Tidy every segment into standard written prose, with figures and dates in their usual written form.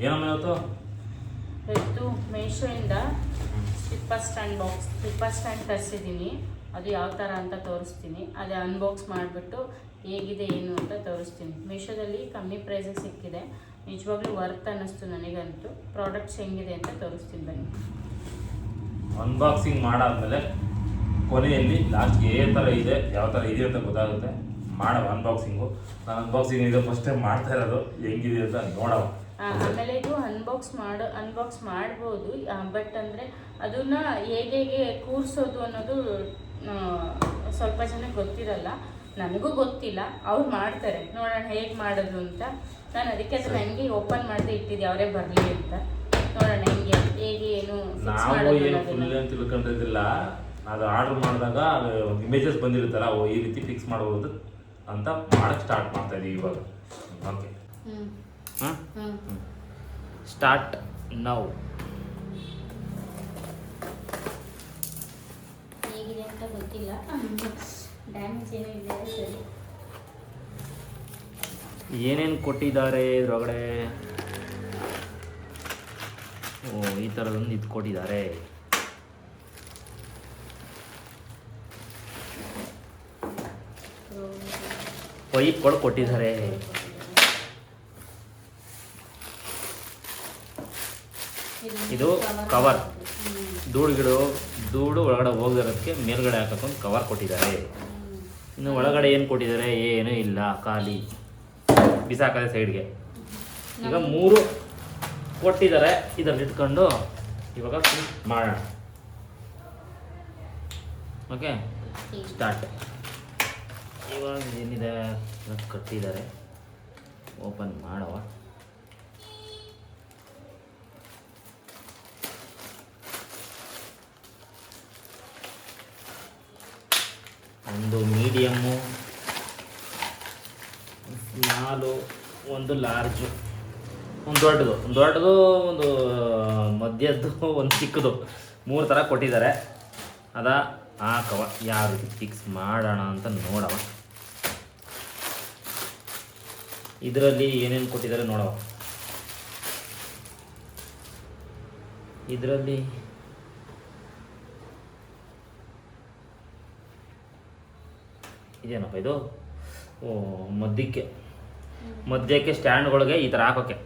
ಏನಮ್ಮ ಇವತ್ತು ಇವತ್ತು ಮೀಶೋಯಿಂದ ಸ್ಲಿಪ್ಪರ್ ಸ್ಟ್ಯಾಂಡ್ ತರಿಸಿದ್ದೀನಿ. ಅದು ಯಾವ ಥರ ಅಂತ ತೋರಿಸ್ತೀನಿ. ಅದೇ ಅನ್ಬಾಕ್ಸ್ ಮಾಡಿಬಿಟ್ಟು ಹೇಗಿದೆ ಏನು ಅಂತ ತೋರಿಸ್ತೀನಿ. ಮೀಶೋದಲ್ಲಿ ಕಮ್ಮಿ ಪ್ರೈಸಿಗೆ ಸಿಕ್ಕಿದೆ. ನಿಜವಾಗ್ಲೂ ವರ್ತ್ ಅನ್ನಿಸ್ತು ನನಗಂತೂ. ಪ್ರಾಡಕ್ಟ್ಸ್ ಹೆಂಗಿದೆ ಅಂತ ತೋರಿಸ್ತೀನಿ ಬನ್ನಿ. ಅನ್ಬಾಕ್ಸಿಂಗ್ ಮಾಡಾದ್ಮೇಲೆ ಕೊನೆಯಲ್ಲಿ ಲಾಸ್ಟ್ಗೆ ಯಾವ ಥರ ಇದೆ ಅಂತ ಗೊತ್ತಾಗುತ್ತೆ. ಮಾಡವ ಅನ್ಬಾಕ್ಸಿಂಗು. ನಾನು ಅನ್ಬಾಕ್ಸಿಂಗ್ ಇದು ಫಸ್ಟ್ ಟೈಮ್ ಮಾಡ್ತಾ ಇರೋದು, ಹೆಂಗಿದೆ ಅಂತ ನೋಡವ. ಆಮೇಲೆ ಇದು ಅನ್ಬಾಕ್ಸ್ ಮಾಡ್ಬೋದು. ಬಟ್ ಅಂದರೆ ಅದನ್ನ ಹೇಗೆ ಕೂರಿಸೋದು ಅನ್ನೋದು ಸ್ವಲ್ಪ ಜನಕ್ಕೆ ಗೊತ್ತಿರಲ್ಲ. ನನಗೂ ಗೊತ್ತಿಲ್ಲ, ಅವ್ರು ಮಾಡ್ತಾರೆ. ನೋಡೋಣ ಹೇಗೆ ಮಾಡೋದು ಅಂತ. ನಾನು ಅದಕ್ಕೆ ಅದು ನನಗೆ ಓಪನ್ ಮಾಡದೆ ಇಟ್ಟಿದ್ದೆ, ಅವರೇ ಬರಲಿ ಅಂತ. ನೋಡೋಣ ಹೇಗೆ ಏನು ನಾವು ಏನು ಫುಲ್ ಏನು ತಿಳ್ಕೊಂಡಿದ್ದಿಲ್ಲ. ಅದು ಆರ್ಡರ್ ಮಾಡಿದಾಗ ಅದು ಒಂದು ಇಮೇಜಸ್ ಬಂದಿರುತ್ತಲ್ಲ, ಈ ರೀತಿ ಫಿಕ್ಸ್ ಮಾಡ್ಬೋದು ಅಂತ ಮಾಡಕ್ಕೆ ಸ್ಟಾರ್ಟ್ ಮಾಡ್ತಾ ಇದೀವಿ ಇವಾಗ. Okay, start now. ಹೇಗಿದೆ ಅಂತ ಗೊತ್ತಿಲ್ಲ, ಡ್ಯಾಮೇಜ್ ಏನೋ ಇದೆ. ಸರಿ, ಏನೇನು ಕೊಟ್ಟಿದ್ದಾರೆ ಇದರೊಳಗಡೆ? ಓ, ಈ ಥರದೊಂದು ಇದು ಕೊಟ್ಟಿದ್ದಾರೆ. ಪೈಪ್ಗಳು ಕೊಟ್ಟಿದ್ದಾರೆ. ಇದು ಕವರ್, ಧೂಳು ಒಳಗಡೆ ಹೋಗಿರೋದಕ್ಕೆ ಮೇಲ್ಗಡೆ ಹಾಕೋಕೊಂಡು ಕವರ್ ಕೊಟ್ಟಿದ್ದಾರೆ. ಇನ್ನು ಒಳಗಡೆ ಏನು ಕೊಟ್ಟಿದ್ದಾರೆ? ಏನೂ ಇಲ್ಲ, ಖಾಲಿ ಬಿಸಾಕದೆ ಸೈಡ್ಗೆ. ಈಗ 3 ಕೊಟ್ಟಿದ್ದಾರೆ. ಇದರಲ್ಲಿ ಇಟ್ಕೊಂಡು ಇವಾಗ ಮಾಡೋಣ. Okay, start. ಇವಾಗ ಏನಿದೆ ಕಟ್ಟಿದ್ದಾರೆ, ಓಪನ್ ಮಾಡವ. ಒಂದು ಮೀಡಿಯಮ್ಮು, ಸ್ಮಾಲು, ಒಂದು ಲಾರ್ಜು, ಒಂದು ದೊಡ್ಡದು, ಒಂದು ಮಧ್ಯದ್ದು, ಒಂದು ಚಿಕ್ಕದು. 3 ಥರ ಕೊಟ್ಟಿದ್ದಾರೆ. ಹಾಕವ ಯಾವ ರೀತಿ ಫಿಕ್ಸ್ ಮಾಡೋಣ ಅಂತ ನೋಡವ. ಇದರಲ್ಲಿ ಏನೇನು ಕೊಟ್ಟಿದ್ದಾರೆ ನೋಡವ. ಇದರಲ್ಲಿ ಇದೇನಪ್ಪ ಇದು? ಮಧ್ಯಕ್ಕೆ ಸ್ಟ್ಯಾಂಡ್ಗಳಿಗೆ ಈ ಥರ ಹಾಕೋಕ್ಕೆ,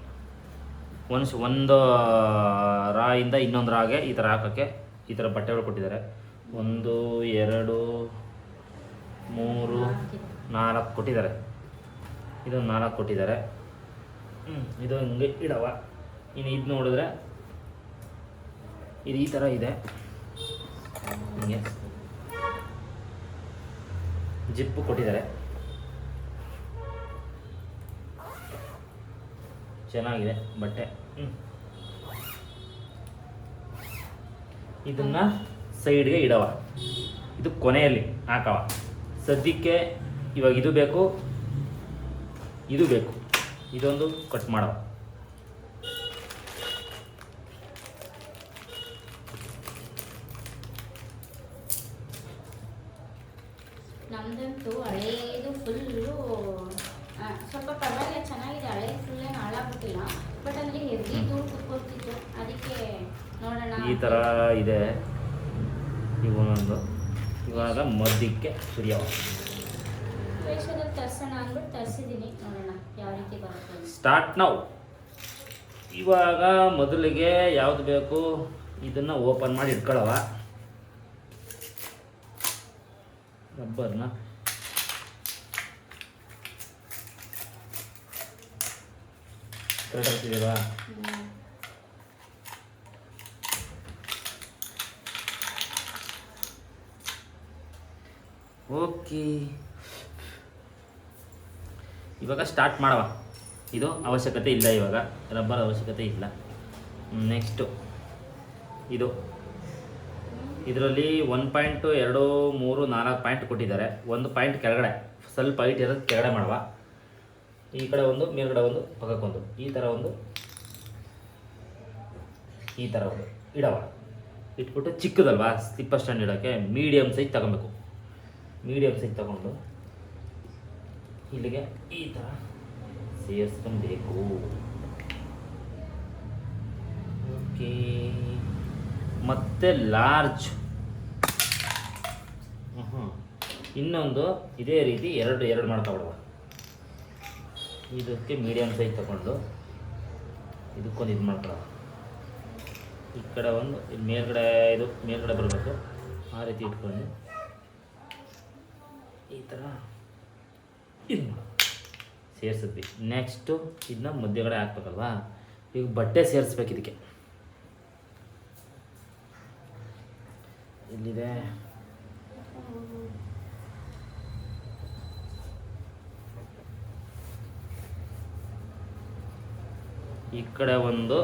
ಒಂದು ರಾಯಿಂದ ಇನ್ನೊಂದು ರಾಗೆ ಈ ಥರ ಹಾಕೋಕ್ಕೆ ಈ ಥರ ಬಟ್ಟೆಗಳು ಕೊಟ್ಟಿದ್ದಾರೆ. 1 2 3 4 ಕೊಟ್ಟಿದ್ದಾರೆ. ಇದೊಂದು 4 ಕೊಟ್ಟಿದ್ದಾರೆ. ಇದು ಹಿಂಗೆ ಇಡವ. ಇನ್ನು ಇದು ನೋಡಿದ್ರೆ ಇದು ಈ ಥರ ಇದೆ. ಹಿಂಗೆ ಜಿಪ್ಪು ಕೊಟ್ಟಿದ್ದಾರೆ. ಚೆನ್ನಾಗಿದೆ ಬಟ್ಟೆ. ಇದನ್ನ ಸೈಡ್ಗೆ ಇಡವ. ಇದು ಕೊನೆಯಲ್ಲಿ ಹಾಕವ. ಸದ್ಯಕ್ಕೆ ಇವಾಗ ಇದು ಬೇಕು, ಇದೊಂದು ಕಟ್ ಮಾಡವ. ನಮ್ದಂತೂ ಹಳೇದು ಫುಲ್ಲು ಸ್ವಲ್ಪ ಪರವಾಗಿಲ್ಲ, ಚೆನ್ನಾಗಿದೆ. ಹಳೆ ಫುಲ್ ಏನು ಹಾಳಾಗ್ಬಿಟ್ಟಿಲ್ಲ. ಬಟ್ ಅಂದರೆ ಹೆವಿ ದೂರ ಕುತ್ಕೊಳ್ತಿತ್ತು, ಅದಕ್ಕೆ ನೋಡೋಣ. ಈ ಥರ ಇದೆ ಇವನೊಂದು. ಇವಾಗ ಮಧ್ಯಕ್ಕೆ ಸುರಿಯವ. ಮೀಶೋದಲ್ಲಿ ತರಿಸೋಣ ಅಂದ್ಬಿಟ್ಟು ತರಿಸಿದ್ದೀನಿ. ನೋಡೋಣ ಯಾವ ರೀತಿ ಬರುತ್ತೆ. ಸ್ಟಾರ್ಟ್ ನಾವು. ಇವಾಗ ಮೊದಲಿಗೆ ಯಾವುದು ಬೇಕು ಇದನ್ನು ಓಪನ್ ಮಾಡಿ ಇಟ್ಕೊಳ್ಳವ. ರಬ್ಬರ್ನ ಕರೆಕ್ಟ್ ಆಗ್ತಿದೆಯಾ? ಓಕೆ, ಇವಾಗ ಸ್ಟಾರ್ಟ್ ಮಾಡವ. ಇದು ಅವಶ್ಯಕತೆ ಇಲ್ಲ, ಇವಾಗ ರಬ್ಬರ್ ಅವಶ್ಯಕತೆ ಇಲ್ಲ. ನೆಕ್ಸ್ಟು ಇದರಲ್ಲಿ 1.234 ಪಾಯಿಂಟ್ ಕೊಟ್ಟಿದ್ದಾರೆ. 1 ಪಾಯಿಂಟ್ ಕೆಳಗಡೆ ಸ್ವಲ್ಪ ಹೈಟ್ ಇರೋದು ಕೆಳಗಡೆ ಮಾಡವ. ಈ ಕಡೆ ಒಂದು, ಮೇಲ್ಗಡೆ ಒಂದು, ಪಕ್ಕಕ್ಕೊಂದು, ಈ ಥರ ಒಂದು ಇಡವ. ಇಟ್ಬಿಟ್ಟು ಚಿಕ್ಕದಲ್ವಾ ಸ್ಲಿಪ್ಪರ್ ಸ್ಟ್ಯಾಂಡ್ ಇಡೋಕ್ಕೆ ಮೀಡಿಯಮ್ ಸೈಜ್ ತಗೊಬೇಕು. ಮೀಡಿಯಮ್ ಸೈಜ್ ತಗೊಂಡು ಇಲ್ಲಿಗೆ ಈ ಥರ ಸೇರಿಸ್ಕೊಬೇಕು. ಓಕೆ. ಮತ್ತು ಲಾರ್ಜ್. ಇನ್ನೊಂದು ಇದೇ ರೀತಿ ಎರಡು ಮಾಡ್ಕೊಬಿಡುವ. ಇದಕ್ಕೆ ಮೀಡಿಯಮ್ ಸೈಜ್ ತಗೊಂಡು ಇದಕ್ಕೊಂದು ಇದು ಮಾಡ್ಕೊಳ್ಳೋ. ಈ ಕಡೆ ಒಂದು ಇದು ಮೇಲ್ಗಡೆ ಬರಬೇಕು. ಆ ರೀತಿ ಇಟ್ಕೊಂಡು ಈ ಥರ ಇದು ಸೇರಿಸಿದ್ವಿ. ನೆಕ್ಸ್ಟು ಇದನ್ನ ಮಧ್ಯಗಡೆ ಹಾಕ್ಬೇಕಲ್ವಾ. ಈಗ ಬಟ್ಟೆ ಸೇರಿಸ್ಬೇಕು ಇದಕ್ಕೆ. ಇಲ್ಲಿದೆ ಈ ಕಡೆ ಒಂದು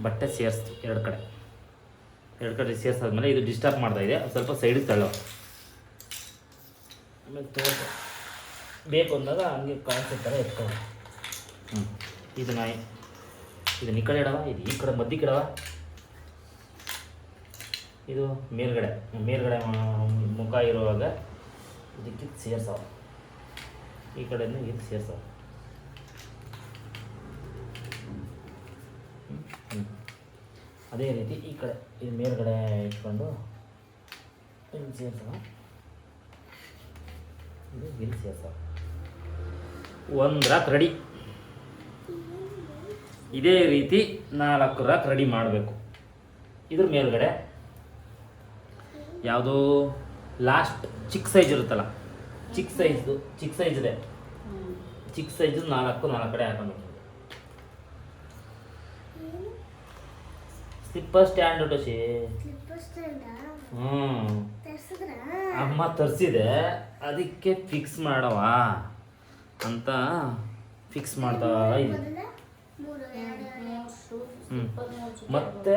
ಬಟ್ಟೆ ಸೇರಿಸ್ತೀವಿ. ಎರಡು ಕಡೆ ಸೇರಿಸಾದ್ಮೇಲೆ ಇದು ಡಿಸ್ಟರ್ಬ್ ಮಾಡ್ತಾ ಇದೆ, ಸ್ವಲ್ಪ ಸೈಡಿಗೆ ತಳ್ಳೋ. ಆಮೇಲೆ ಬೇಕು ಅಂದಾಗ ಹಂಗೆ ಕಾನ್ಸೆಪ್ಟ್ ಥರ ಎತ್ಕೊಳ್ಳೋ. ಇದನ್ನ ಈ ಕಡೆ ಇಡವ, ಇದು ಈ ಕಡೆ ಮಧ್ಯಕ್ಕೆ ಇಡವ. ಇದು ಮೇಲ್ಗಡೆ ಮುಖ ಇರುವಾಗ ಇದಕ್ಕೆ ಸೇರ್ಸವ. ಈ ಕಡೆಯಿಂದ ಇದಕ್ಕೆ ಸೇರ್ಸವ. ಅದೇ ರೀತಿ ಈ ಕಡೆ ಇದು ಮೇಲ್ಗಡೆ ಇಟ್ಕೊಂಡು ಇಲ್ಲಿ ಸೇರ್ಸವ. ಇದು ಇಲ್ಲಿ ಸೇರ್ಸವ. ಒಂದು ರಾಕ್ ರೆಡಿ. ಇದೇ ರೀತಿ 4 ರಾಕ್ ರೆಡಿ ಮಾಡಬೇಕು. ಇದ್ರ ಮೇಲ್ಗಡೆ ಯಾವುದೋ ಲಾಸ್ಟ್ ಚಿಕ್ಕ ಸೈಜ್ ಇರುತ್ತಲ್ಲ, ಚಿಕ್ಕ ಸೈಜ್ ಇದೆ. ಚಿಕ್ಕ ಸೈಜ್ 4 ಕಡೆ ಹಾಕಬೇಕು. ಸ್ಲಿಪ್ಪರ್ ಸ್ಟ್ಯಾಂಡ್ ಟೋಶಿ. ಅಮ್ಮ ತರಿಸಿದೆ, ಅದಕ್ಕೆ ಫಿಕ್ಸ್ ಮಾಡವ ಅಂತ ಫಿಕ್ಸ್ ಮಾಡ್ತಾ ಇದ್ದೀನಿ. ಮತ್ತೆ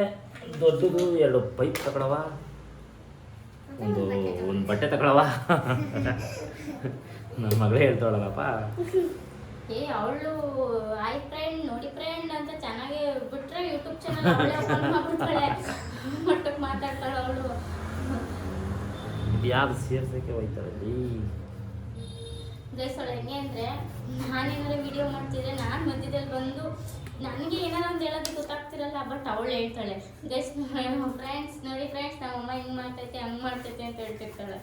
ದೊಡ್ಡದು 2 ಪೈಪ್ ತಗೊಳವ, ಒಂದು ಬಟ್ಟೆ ತಗೊಳವ. ನನ್ನ ಮಗಳೇ ಹೇಳ್ತಾಳಲ್ಲಪ್ಪ, ಅವಳು ಆಯ್ ಫ್ರೆಂಡ್ ನೋಡಿ ಫ್ರೆಂಡ್ ಅಂತ ಚೆನ್ನಾಗಿ ಬಿಟ್ರೆ ಯೂಟ್ಯೂಬ್ ಚಾನಲ್ ಅವಳೇ ಓಪನ್ ಮಾಡ್ಬಿಡ್ತಾಳೆ. ಮಟ್ಟಕ್ಕೆ ಮಾತಾಡ್ತಾಳೆ ಅವಳು. ಯಾವ್ದು ಸೇರ್ಸಕ್ಕೆ ಹೋಯ್ತಾಳೆ ಗೈಸ್. ಅವಳು ಹೆಂಗೆ ಅಂದರೆ, ನಾನೇನಾದ್ರು ವಿಡಿಯೋ ಮಾಡ್ತಿದ್ರೆ ನಾನು ಮಧ್ಯದಲ್ಲಿ ಬಂದು ನನಗೆ ಏನಾರು ಅಂತ ಹೇಳೋದು ಗೊತ್ತಾಗ್ತಿರಲ್ಲ, ಬಟ್ ಅವಳು ಹೇಳ್ತಾಳೆ ಗೈಸ್ ಫ್ರೆಂಡ್ಸ್ ನೋಡಿ ಫ್ರೆಂಡ್ಸ್ ನಮ್ಮಮ್ಮ ಹಿಂಗೆ ಮಾಡ್ತೈತೆ ಹಂಗೆ ಮಾಡ್ತೈತೆ ಅಂತ ಹೇಳ್ತಿರ್ತಾಳೆ.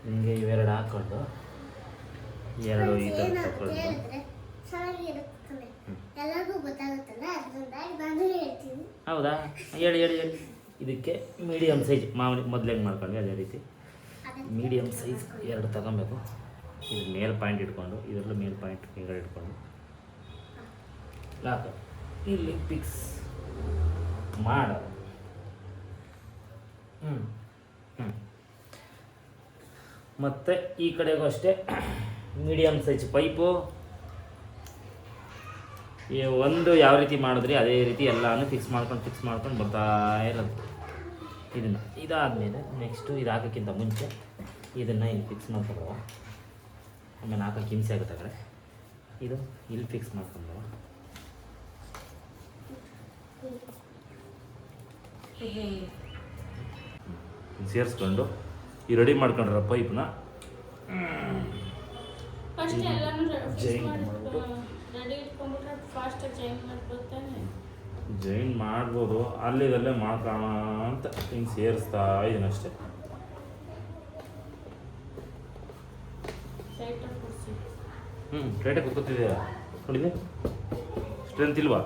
ನಿಮಗೆ ಇವೆರಡು ಹಾಕ್ಕೊಂಡು 2 ಈ ಥರ ತಗೊಂಡು ಹೌದಾ, ಹೇಳಿ. ಇದಕ್ಕೆ ಮೀಡಿಯಮ್ ಸೈಜ್ ಮಾಮೂಲಿ ಮೊದಲು ಹೆಂಗೆ ಮಾಡ್ಕೊಂಡ್ವಿ ಅದೇ ರೀತಿ ಮೀಡಿಯಮ್ ಸೈಜ್ 2 ತಗೊಬೇಕು. ಇದು ಮೇಲ್ ಪಾಯಿಂಟ್ ಇಟ್ಕೊಂಡು ಇದರಲ್ಲೂ ಮೇಲ್ ಪಾಯಿಂಟ್ ಕೆಳಗಡೆ ಇಟ್ಕೊಂಡು ಲಾಕ್ ಇಲ್ಲಿ ಫಿಕ್ಸ್ ಮಾಡೋದು. ಮತ್ತು ಈ ಕಡೆಗೂ ಅಷ್ಟೇ ಮೀಡಿಯಮ್ ಸೈಜ್ ಪೈಪು. ಒಂದು ಯಾವ ರೀತಿ ಮಾಡಿದ್ರಿ ಅದೇ ರೀತಿ ಎಲ್ಲನೂ ಫಿಕ್ಸ್ ಮಾಡ್ಕೊಂಡು ಬರ್ತಾ ಇರೋದು. ಇದನ್ನು ಇದಾದಮೇಲೆ ನೆಕ್ಸ್ಟು ಇದು ಹಾಕೋಕ್ಕಿಂತ ಮುಂಚೆ ಇದನ್ನು ಇಲ್ಲಿ ಫಿಕ್ಸ್ ಮಾಡ್ಕೊಂಡ್ಬವ. ಆಮೇಲೆ ಹಾಕೋಕ್ಕೆ ಹಿಂಸೆ ಆಗುತ್ತೆ ಕಡೆ. ಇದು ಇಲ್ಲಿ ಫಿಕ್ಸ್ ಮಾಡ್ಕೊಂಡ್ಬವ. ಸೇರಿಸ್ಕೊಂಡು ಈ ರೆಡಿ ಮಾಡ್ಕೊಂಡ್ರ ಪೈಪ್ನ ಜೈನ್ ಮಾಡ್ಬೋದು. ಅಲ್ಲಿದಲ್ಲೇ ಮಾಡ್ಕೋಣ ಅಂತ ಹಿಂಗೆ ಸೇರಿಸ್ತಾ ಇದೀನಿ ಅಷ್ಟೇ. ಟೈಟಾಗಿ ಕೂತ್ಕೊತಿದ್ದೀರಾ ನೋಡಿದೆ, ಸ್ಟ್ರೆಂತ್ ಇಲ್ವಾ?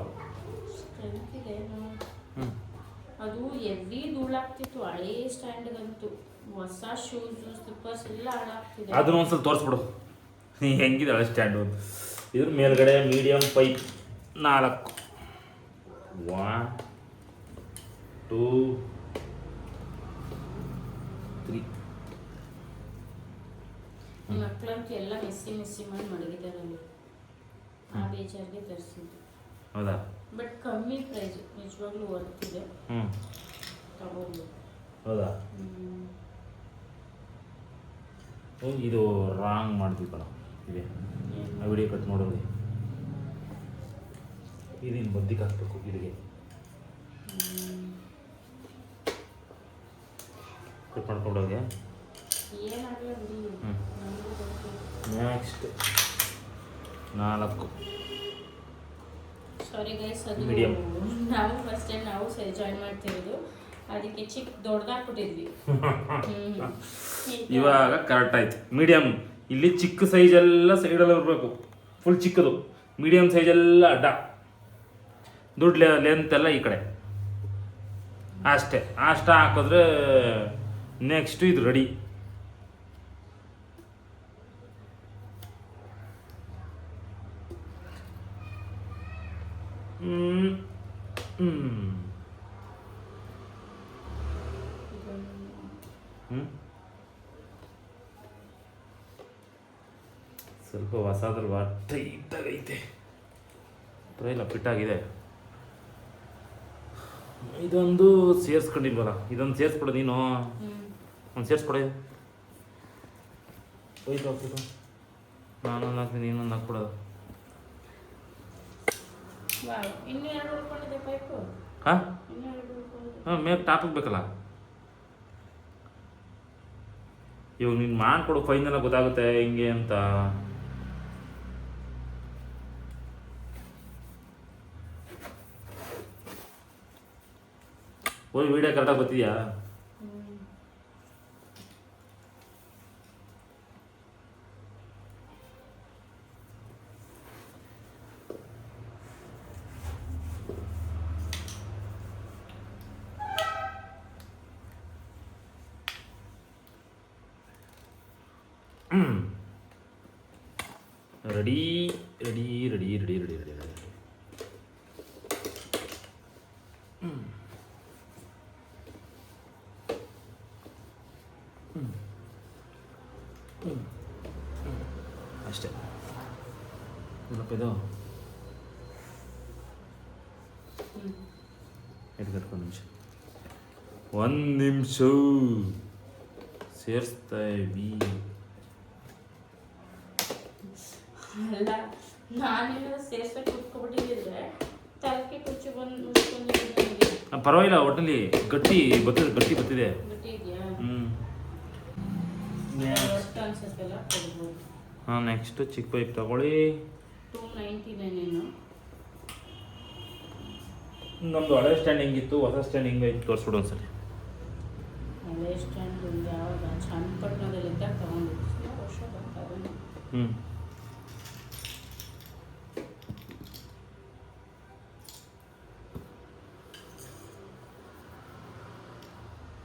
ಅದು ಎವ್ರಿ ಧೂಳಾಗ್ತಿತ್ತು ಹಳೇ ಸ್ಟ್ಯಾಂಡ್ಗಂತೂ. ಹೊಸ ಶೂಸ್ ಸ್ಲಿಪ್ಪರ್ಸ್ ಎಲ್ಲ ಹಾಳಾಗ್ತಿದೆ. ಅದನ್ನ ಒಂದ್ಸಲ ತೋರಿಸ್ಬಿಡು ಹೆಂಗಿದೆ ಹಳೆ ಸ್ಟ್ಯಾಂಡು. ಇದ್ರ ಮೇಲ್ಗಡೆ ಮೀಡಿಯಮ್ ಪೈಪ್ 4 1 2 3. ಮಕ್ಕಳಂತೂ ಎಲ್ಲ ಮೆಸ್ಸಿ ಮಾಡಿ ಮಡಗಿದ್ದಾರೆ ಅಲ್ಲಿ. ಆ ಬೇಜಾರಿಗೆ ತರಿಸಿದ್ದು. ಹೌದಾ? ಬಟ್ ಕಮ್ಮಿ ಪ್ರೈಸ್, ನಿಜವಾಗ್ಲೂ ವರ್ತಿದೆ. ತಗೋಬೋದು. ಹೌದಾ? ಇದು ರಾಂಗ್ ಮಾಡ್ತೀವಿ ಕಣ. ಇದೆ ವಿಡಿಯೋ ಕಟ್ ನೋಡೋದು. ಇದನ್ನು ಬದ್ದಿಗೆ ಹಾಕ್ಬೇಕು ಇಲ್ಲಿಗೆ ಕಟ್ ಮಾಡ್ಕೊಂಡೋಗೆ. ಏನಾಗಲ್ಲ ಬಿಡಿ. ನೆಕ್ಸ್ಟ್ 4 ಸಾರಿ ಗೈಸ್, ಅದು Medium. ನಾವು ಫಸ್ಟ್ ಟೈಮ್ ನಾವು ಜಾಯಿನ್ ಮಾಡ್ತಿರೋದು, ಅದಕ್ಕೆ ಚಿಕ್ಕ ದೊಡ್ಡದಾಗ್ಬಿಟ್ಟಿದ್ವಿ. ಇವಾಗ ಕರೆಕ್ಟ್ ಆಯ್ತು. ಮೀಡಿಯಮ್ ಇಲ್ಲಿ ಚಿಕ್ಕ ಸೈಜ್ ಎಲ್ಲ ಸೈಡಲ್ಲಿ ಇರಬೇಕು, ಫುಲ್ ಚಿಕ್ಕದು. ಮೀಡಿಯಮ್ ಸೈಜ್ ಎಲ್ಲ ಅಡ್ಡ, ದುಡ್ಡು ಲೆಂತ್ ಎಲ್ಲ ಈ ಕಡೆ ಅಷ್ಟೇ. ಅಷ್ಟ ಹಾಕಿದ್ರೆ ನೆಕ್ಸ್ಟ್ ಇದು ರೆಡಿ. ಸ್ವಲ್ಪ ಹೊಸದ್ರಲ್ವಾ ಟೈಟಾಗೈತೆ, ಇಲ್ಲ ಫಿಟ್ಟಾಗಿದೆ. ಇದೊಂದು ಸೇರಿಸ್ಕೊಂಡಿಲ್ವಲ್ಲ, ಇದೊಂದು ಸೇರಿಸ್ಕೊಡು ನೀನು. ಒಂದು ಸೇರಿಸ್ಕೊಡ, ಹೋಯ್ತು ಹೋಗ್ತಿದ್ದು. ನಾನೊಂದು ಹಾಕ್ತೀನಿ, ನೀನೊಂದು ಹಾಕ್ಬಿಡೋದು. ಇನ್ನೂ 2 ಉಳ್ಕೊಂಡಿದೆ ಪೈಪು. ಹಾಂ ಇನ್ನೂ 2 ಉಳ್ಕೊಂಡಿದೆ. ಹಾಂ, ಮೇಲ್ ಟಾಪಿಗೆ ಬೇಕಲ್ಲ. ಇವಾಗ ನೀನು ಮಾಡ್ಕೊಡು, ಫೈನಲ್ ಗೊತ್ತಾಗುತ್ತೆ ಹಿಂಗೆ ಅಂತ. ಓಯ್ ವಿಡಿಯೋ ಕರೆಕ್ಟಾಗಿ ಬರ್ತಿದ್ಯಾ? Ready ready ready ready ready ready ready. ಅಷ್ಟೇ. ಏನಪ್ಪ ಇದು? ಎಡ್ಗಟ್ಕೊಂಡು ಒಂದು ನಿಮಿಷ ಸೇರಿಸ್ತಾ ಇದ್ದೀವಿ. ಅಲ್ಲ, ನಾನೇನಾದ್ರು ಸೇರ್ಸಕ್ಕೆ ಕುತ್ಕೊಬಿಟ್ಟಿದ್ರೆ ತಲಕ್ಕೆ ಕುಚ್ಚು ಬಂದು ಪರವಾಗಿಲ್ಲ, ಒಟ್ಟಲ್ಲಿ ಗಟ್ಟಿ ಬತ್ತಿದೆ, ಗಟ್ಟಿ ಬತ್ತಿದೆ. ಗಟ್ಟಿ ಇದೆಯಾ? ಅಷ್ಟು ಅನ್ಸುತ್ತಲ್ಲ, ಕೊಡ್ಬೋದು. ಹಾಂ, ನೆಕ್ಸ್ಟ್ ಚಿಕ್ಕ ಪೈಪ್ ತಗೊಳ್ಳಿ. 299 ಏನು? ನಮ್ಮದು ಹಳೆ ಸ್ಟ್ಯಾಂಡ್ ಹೆಂಗಿತ್ತು, ಹೊಸ ಸ್ಟ್ಯಾಂಡ್ ಹೆಂಗಾಯ್ತು ತೋರಿಸ್ಬಿಡು ಒಂದ್ಸಲಿ. ಹಳೆ ಸ್ಟ್ಯಾಂಡ್ ಯಾವಾಗ ಚನ್ನಪಟ್ಟಣದಲ್ಲಿ ಇದ್ದಾಗ ತಗೊಂಡಿದ್ದು, ವರ್ಷ ಬರ್ತಾರೆ.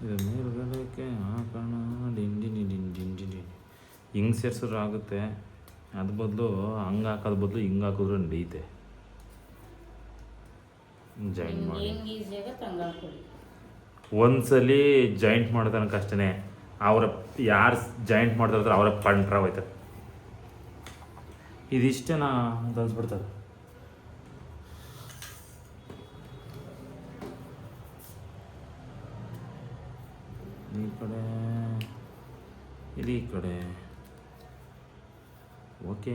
ಇದು ಮೇಲ್ಗಡೆಗೆ ಹಾಕೋಣ. ಡಿಂಡಿ ಡಿಂಡಿ ಡಿಂಡಿ ಡಿ ಹಿಂಗೆ ಸೇರ್ಸಿದ್ರೆ ಆಗುತ್ತೆ. ಅದು ಬದಲು ಹಂಗೆ ಹಾಕೋದು ಬದಲು ಹಿಂಗೆ ಹಾಕಿದ್ರೆ ನಡೀತೆ. ಜಾಯಿಂಟ್ ಮಾಡಿ ಹೆಂಗೆ ಈಸಿಯಾಗ ತಂಗ ಹಾಕೊಳ್ಳಿ. ಒಂದ್ಸಲಿ ಜಾಯಿಂಟ್ ಮಾಡೋ ತನಕ ಅಷ್ಟೇ. ಅವರ ಯಾರು ಜಾಯಿಂಟ್ ಮಾಡ್ತಾರೆ ಅವರ ಪಂಟ್ರ ಹೋಯ್ತಾರೆ. ಇದಿಷ್ಟೇನಾ ಅಂತ ಅನ್ಸ್ಬಿಡ್ತಾರೆ. ಈ ಕಡೆ ಇಲ್ಲಿ ಈ ಕಡೆ. Okay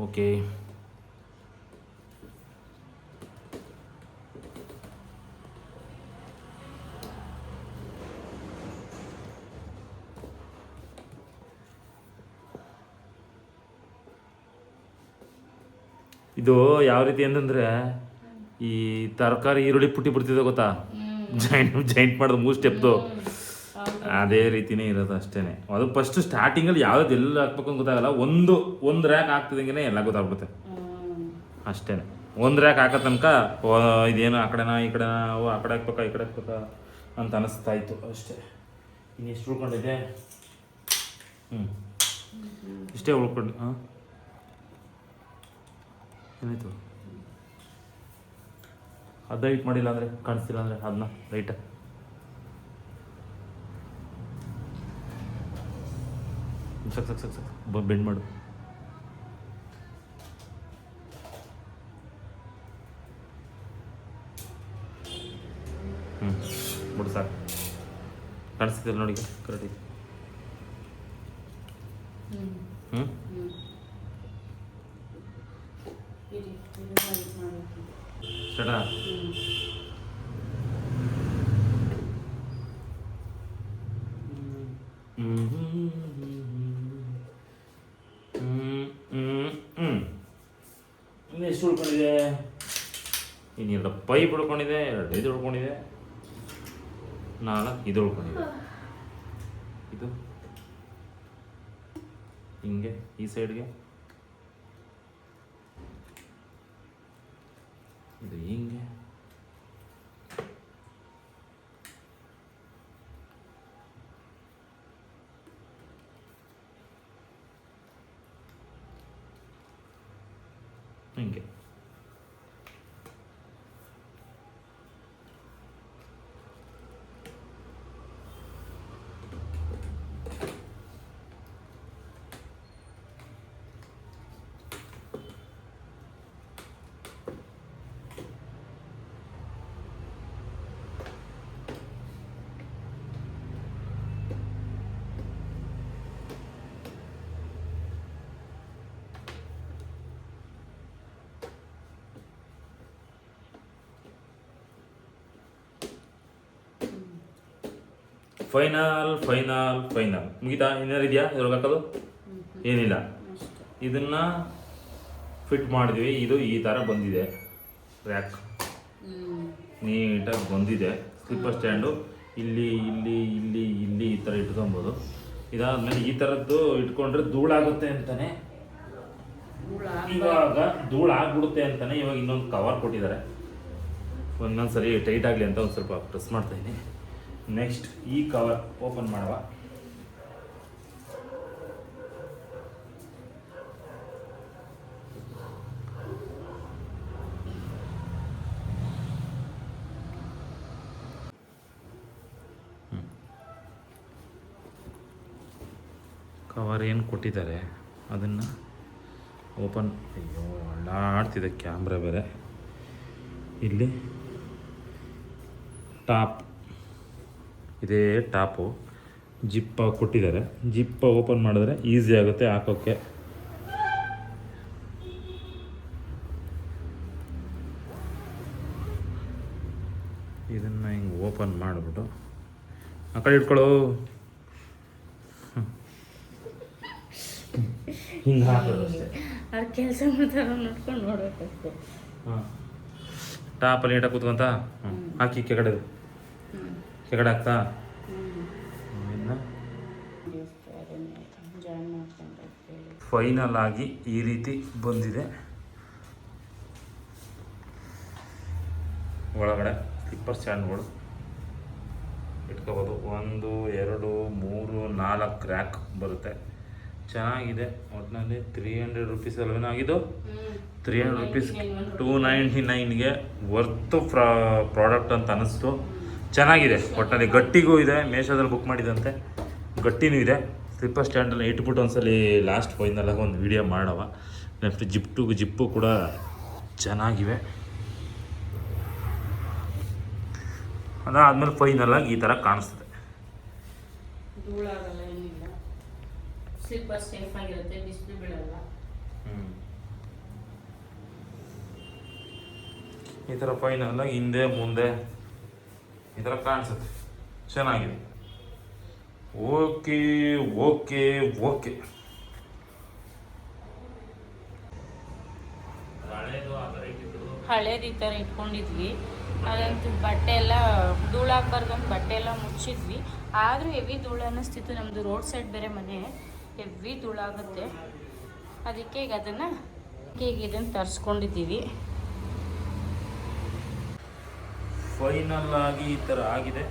okay. ಇದು ಯಾವ ರೀತಿ ಅಂತಂದರೆ, ಈ ತರಕಾರಿ ಈರುಳ್ಳಿ ಪುಟ್ಟಿ ಬಿಡ್ತಿದೆ ಗೊತ್ತಾ, ಜಾಯಿಂಟ್ ಮಾಡೋದು 3 ಸ್ಟೆಪ್ದು, ಅದೇ ರೀತಿನೇ ಇರೋದು ಅಷ್ಟೇ. ಅದು ಫಸ್ಟ್ ಸ್ಟಾರ್ಟಿಂಗಲ್ಲಿ ಯಾವ್ದು ಎಲ್ಲ ಹಾಕ್ಬೇಕು ಅಂತ ಗೊತ್ತಾಗಲ್ಲ. ಒಂದು ರ್ಯಾಕ್ ಹಾಕ್ತಿದಂಗೆ ಎಲ್ಲ ಗೊತ್ತಾಗ್ಬಿಡುತ್ತೆ ಅಷ್ಟೇ. ಒಂದು ರ್ಯಾಕ್ ಹಾಕೋ ತನಕ ಇದೇನು ಆ ಕಡೆನಾ ಈ ಕಡೆನಾ, ಆ ಕಡೆ ಹಾಕ್ಬೇಕಾ ಈ ಕಡೆ ಹಾಕ್ಬೇಕಾ ಅಂತ ಅನಿಸ್ತಾ ಇತ್ತು ಅಷ್ಟೇ. ಇನ್ನು ಎಷ್ಟು ಉಳ್ಕೊಂಡಿದೆ? ಇಷ್ಟೇ ಉಳ್ಕೊಂಡು. ಹಾಂ, ಏನಾಯ್ತು? ಅದು ಹೈಟ್ ಮಾಡಿಲ್ಲ ಅಂದರೆ ಕಾಣಿಸ್ತಿಲ್ಲ ಅಂದರೆ ಅದನ್ನ ರೈಟ ಸಾಕು ಬೆಂಡ್ ಮಾಡು. ಬಿಡು ಸಾಕು, ಕಾಣಿಸ್ತಿಲ್ಲ ನೋಡಿ ಕರೆಕ್ಟ್. ಇರಿ, ಇದು ಮಾಡಿ. ಸ್ಟಾರ್ಟಾ? ಇನ್ನು ಎಷ್ಟು ಉಳ್ಕೊಂಡಿದೆ? ಇನ್ನು 2 ಪೈಪ್ ಉಳ್ಕೊಂಡಿದೆ, 2 ಇದು ಉಳ್ಕೊಂಡಿದೆ, 4 ಇದು ಉಳ್ಕೊಂಡಿದೆ. ಇದು ಹಿಂಗೆ ಈ ಸೈಡ್ಗೆ, ಇದು ಹಿಂಗೆ, ಹಿಂಗೆ. ಫೈನಲ್ ಮುಗಿತಾ? ಏನಾರು ಇದೆಯಾ ಇದ್ರೊಳಗೆ ಹಾಕೋದು? ಏನಿಲ್ಲ. ಇದನ್ನ ಫಿಟ್ ಮಾಡಿದ್ವಿ. ಇದು ಈ ಥರ ಬಂದಿದೆ, ರ್ಯಾಕ್ ನೀಟಾಗಿ ಬಂದಿದೆ. ಸ್ಲಿಪ್ಪರ್ ಸ್ಟ್ಯಾಂಡು ಇಲ್ಲಿ ಇಲ್ಲಿ ಇಲ್ಲಿ ಇಲ್ಲಿ ಈ ಥರ ಇಟ್ಕೊಬೋದು. ಇದಾದ್ಮೇಲೆ ಈ ಥರದ್ದು ಇಟ್ಕೊಂಡ್ರೆ ಧೂಳಾಗುತ್ತೆ ಅಂತಾನೆ, ಇವಾಗ ಧೂಳಾಗ್ಬಿಡುತ್ತೆ ಅಂತಾನೆ ಇವಾಗ ಇನ್ನೊಂದು ಕವರ್ ಕೊಟ್ಟಿದ್ದಾರೆ. ಒಂದೊಂದ್ಸರಿ ಟೈಟ್ ಆಗಲಿ ಅಂತ ಒಂದು ಸ್ವಲ್ಪ ಪ್ರೆಸ್ ಮಾಡ್ತಾಯಿದ್ದೀನಿ. ನೆಕ್ಸ್ಟ್ ಈ ಕವರ್ ಓಪನ್ ಮಾಡುವ. ಕವರ್ ಏನು ಕೊಟ್ಟಿದ್ದಾರೆ ಅದನ್ನು ಓಪನ್, ಅಯ್ಯೋ ಆಡ್ತಿದೆ ಕ್ಯಾಮ್ರಾ ಬೇರೆ. ಇಲ್ಲಿ ಟಾಪ್, ಇದೇ ಟಾಪು ಜಿಪ್ಪ ಕೊಟ್ಟಿದ್ದಾರೆ. ಜಿಪ್ಪ ಓಪನ್ ಮಾಡಿದ್ರೆ ಈಸಿ ಆಗುತ್ತೆ ಹಾಕೋಕ್ಕೆ. ಇದನ್ನು ಹಿಂಗೆ ಓಪನ್ ಮಾಡಿಬಿಟ್ಟು ಆ ಕಡೆ ಇಟ್ಕೊಳ್ಳೋ, ಹಿಂಗೆ ಹಾಕೋದು ಅಷ್ಟೇ. ಅವ್ರ ಕೆಲಸ ಮಾಡ್ತಾರ ನೋಡ್ಕೊಂಡು ನೋಡ್ಬೇಕಷ್ಟೇ. ಹಾಂ, ಟಾಪಲ್ಲಿ ನೀಟಾಗಿ ಕೂತ್ಕೊಂತ ಹಾಕಿ ಕೆಗಡೆ ಹಾಕ್ತಾ. ಇನ್ನು ಫೈನಲ್ ಆಗಿ ಈ ರೀತಿ ಬಂದಿದೆ. ಒಳಗಡೆ ಸ್ಲಿಪ್ಪರ್ ಸ್ಟ್ಯಾಂಡ್ಗಳು ಇಟ್ಕೋಬೋದು. 1 2 3 4 ರ್ಯಾಕ್ ಬರುತ್ತೆ. ಚೆನ್ನಾಗಿದೆ. ಒಟ್ಟಿನಲ್ಲಿ 300 ರುಪೀಸ್ ಅಲ್ವೇನೋ ಆಗಿದ್ದು. 300 ರುಪೀಸ್ 299ಗೆ ವರ್ತ್ ಪ್ರಾಡಕ್ಟ್ ಅಂತ ಅನ್ನಿಸ್ತು. ಚೆನ್ನಾಗಿದೆ. ಒಟ್ಟಿನಲ್ಲಿ ಗಟ್ಟಿಗೂ ಇದೆ. ಮೇಷೋದಲ್ಲಿ ಬುಕ್ ಮಾಡಿದಂತೆ ಗಟ್ಟಿನೂ ಇದೆ. ಸ್ಲಿಪ್ಪರ್ ಸ್ಟ್ಯಾಂಡಲ್ಲಿ ಇಟ್ಬಿಟ್ಟು ಒಂದ್ಸಲಿ ಲಾಸ್ಟ್ ಫೈನಲಾಗಿ ಒಂದು ವೀಡಿಯೋ ಮಾಡವ. ನೆಕ್ಸ್ಟ್ ಜಿಪ್ಪು ಕೂಡ ಚೆನ್ನಾಗಿವೆ. ಅದಾದಮೇಲೆ ಫೈನಲಾಗಿ ಈ ಥರ ಕಾಣಿಸ್ತದೆ. ಧೂಳಾಗಲ್ಲ, ಏನಿಲ್ಲ. ಸ್ಲಿಪ್ಪರ್ ಸೇಫ್ ಆಗಿರುತ್ತೆ, ಬಿಸಿಲು ಬೀಳಲ್ಲ. ಈ ಥರ ಫೈನಲಾಗಿ ಹಿಂದೆ ಮುಂದೆ ಈ ಥರ ಕಾಣಿಸುತ್ತೆ. ಚೆನ್ನಾಗಿದೆ. Okay okay okay. ಹಳೇದು ಈ ಥರ ಇಟ್ಕೊಂಡಿದ್ವಿ. ಅದಂತೂ ಬಟ್ಟೆ ಎಲ್ಲ ಧೂಳಾಗಬಾರ್ದು ಅಂತ ಬಟ್ಟೆ ಎಲ್ಲ ಮುಚ್ಚಿದ್ವಿ. ಆದರೂ ಹೆವಿ ಧೂಳು ಅನ್ನಿಸ್ತಿತ್ತು. ನಮ್ಮದು ರೋಡ್ ಸೈಡ್ ಬೇರೆ ಮನೆ, ಹೆವಿ ಧೂಳಾಗುತ್ತೆ. ಅದಕ್ಕೆ ಈಗ ಅದನ್ನು ಇದನ್ನು ತರಿಸ್ಕೊಂಡಿದ್ದೀವಿ. ಫೈನಲ್ ಆಗಿ ಈ ಥರ ಆಗಿದೆ.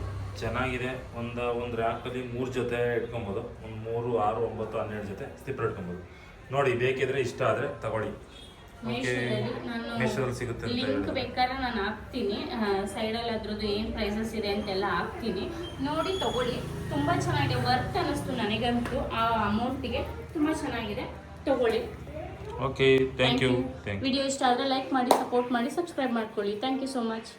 ಚೆನ್ನಾಗಿದೆ. ಒಂದು ರ್ಯಾಕಲ್ಲಿ 3 ಜೊತೆ ಇಟ್ಕೊಬೋದು. 1 3 6 9 12 ಜೊತೆ ಸ್ಲಿಪ್ಪರ್ ಇಟ್ಕೊಬೋದು. ನೋಡಿ, ಬೇಕಿದ್ರೆ ಇಷ್ಟ ಆದರೆ ತಗೊಳ್ಳಿ. ಓಕೆ, ಮೇಷೋದಲ್ಲಿ ಸಿಗುತ್ತೆ ಅಂತ ಲಿಂಕ್ ಬೇಕಾದ್ರೆ ನಾನು ಹಾಕ್ತೀನಿ. ಸೈಡಲ್ಲಿ ಅದ್ರದ್ದು ಏನು ಪ್ರೈಸಸ್ ಇದೆ ಅಂತೆಲ್ಲ ಹಾಕ್ತೀನಿ, ನೋಡಿ ತಗೊಳ್ಳಿ. ತುಂಬ ಚೆನ್ನಾಗಿದೆ. ವರ್ತ್ ಅನ್ನಿಸ್ತು ನನಗಂತೂ. ಆ ಅಮೌಂಟಿಗೆ ತುಂಬ ಚೆನ್ನಾಗಿದೆ, ತಗೊಳ್ಳಿ. Okay, thank you. ವಿಡಿಯೋ ಇಷ್ಟ ಆದರೆ ಲೈಕ್ ಮಾಡಿ, ಸಪೋರ್ಟ್ ಮಾಡಿ, ಸಬ್ಸ್ಕ್ರೈಬ್ ಮಾಡ್ಕೊಳ್ಳಿ. Thank you so much.